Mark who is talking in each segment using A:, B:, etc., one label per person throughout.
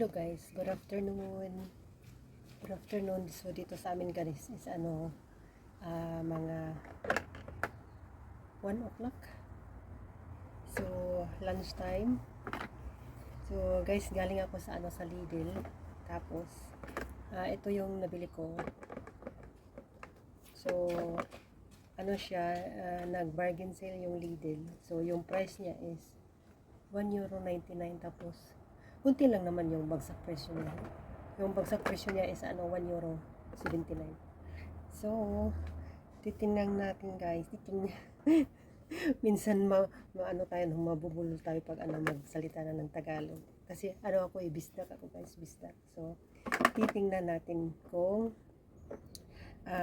A: Hello guys, good afternoon. Good afternoon. So dito sa amin guys is mga 1 o'clock. So lunch time. So guys, galing ako sa sa Lidl. Tapos ito yung nabili ko. So siya, nag-bargain sale yung Lidl. So yung price niya is €1.99, tapos kunti lang naman yung bagsak presyo niya. Yung bagsak presyo niya is €1.79. So titingnan natin guys, minsan tayo, mabubulol tayo pag magsalita na ng Tagalog. Kasi ako bisdak ako guys, bisdak. So titingnan natin kung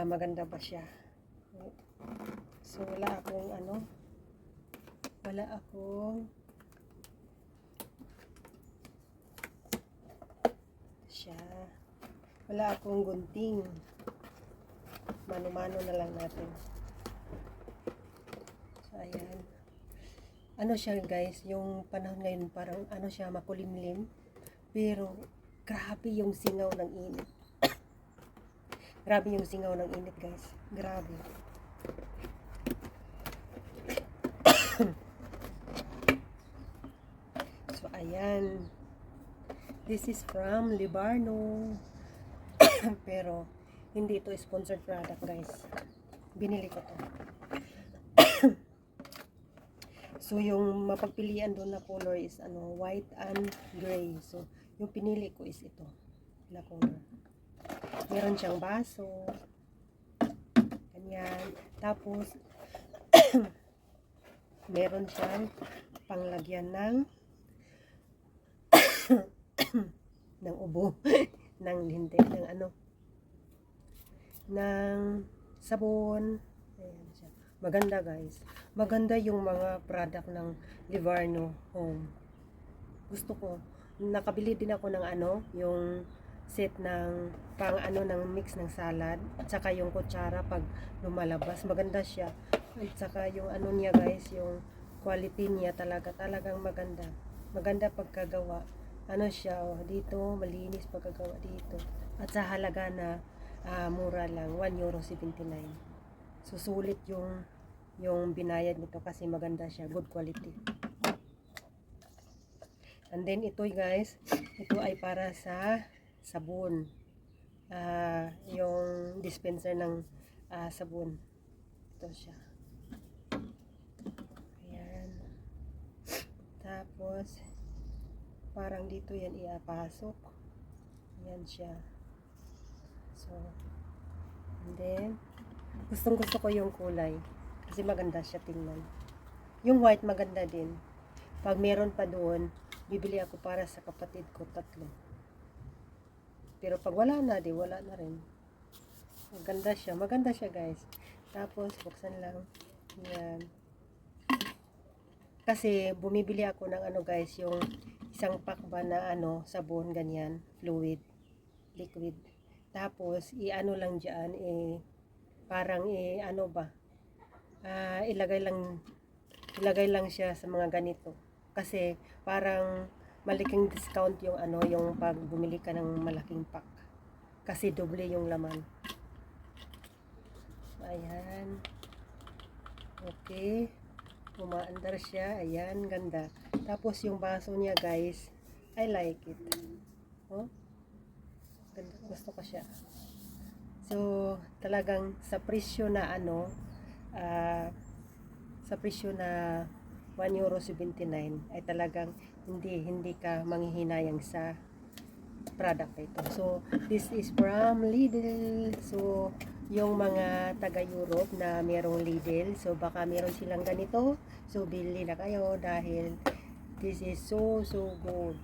A: maganda ba siya. So wala akong wala akong gunting. Mano-mano na lang natin. So ayan, siya guys, yung panahon ngayon parang siya, makulimlim, pero grabe yung singaw ng init. Grabe yung singaw ng init guys, grabe. So ayan, this is from Libarno. Pero hindi ito sponsored product guys, binili ko to. So yung mapagpilian doon na color is white and gray. So yung pinili ko is ito na color. Meron siyang baso, ganyan. Tapos meron siyang panglagyan ng ng ubo ng hindi, ng sabon. Ayan siya. Maganda guys. Maganda yung mga product ng Libarno Home. Gusto ko. Nakabili din ako ng yung set ng ng mix ng salad, at saka yung kutsara pag lumalabas. Maganda siya. At saka yung niya guys, yung quality niya talagang maganda. Maganda pagkagawa. Siya, dito malinis pagkagawa dito. At sa halaga na mura lang, €1.79. So sulit yung binayad nito kasi maganda siya, good quality. And then ito guys, ito ay para sa sabon. Yung dispenser ng sabon. Ito siya. Ayan. Tapos parang dito yan iapasok. Ayan siya. So, and then gustong gusto ko yung kulay kasi maganda siya tingnan. Yung white maganda din. Pag meron pa doon, bibili ako para sa kapatid ko, 3. Pero pag wala na, wala na rin. Maganda siya guys. Tapos buksan lang. Yan. Kasi bumibili ako ng guys, yung isang pack ba na sabon, ganyan, fluid, liquid. Tapos lang diyan, parang ilagay lang siya sa mga ganito. Kasi parang malaking discount yung yung pag bumili ka ng malaking pack. Kasi doble yung laman. Ayan. Okay. Umaandar siya. Ayan, ganda. Tapos yung baso niya guys, I like it. Oh? Ganda. Gusto ko siya. So, talagang sa presyo na sa presyo na €1.79 ay talagang hindi ka manghihinayang sa product ito. So, this is from Lidl. So, yung mga taga-Europe na merong Lidl, so baka meron silang ganito. So, bili na kayo dahil this is so good.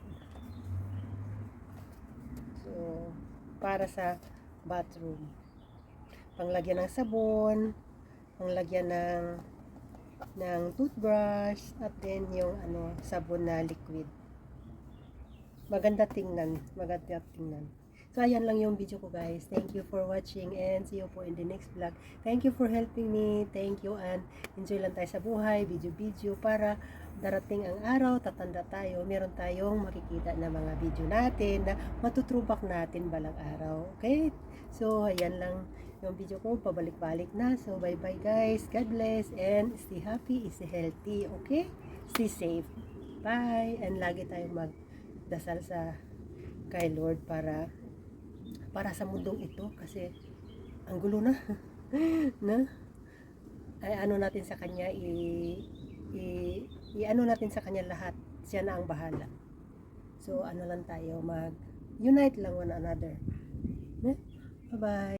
A: So, para sa bathroom. Panglagyan ng sabon, panglagyan ng toothbrush, at then yung sabon na liquid. Maganda tingnan. So ayan lang yung video ko guys. Thank you for watching and see you po in the next vlog. Thank you for helping me. Thank you, and enjoy lang tayo sa buhay, video para darating ang araw, tatanda tayo, meron tayong makikita na mga video natin na matutrubak natin balang araw. Okay? So, ayan lang yung video ko, pabalik-balik na. So, bye-bye guys. God bless and stay happy, stay healthy. Okay? Stay safe. Bye! And lagi tayong magdasal sa kay Lord para sa mundong ito kasi ang gulo na. na? Ay, ano natin sa kanya i-ano natin sa kanya lahat. Siya na ang bahala. So, ano lang tayo, mag-unite lang one another. Bye-bye.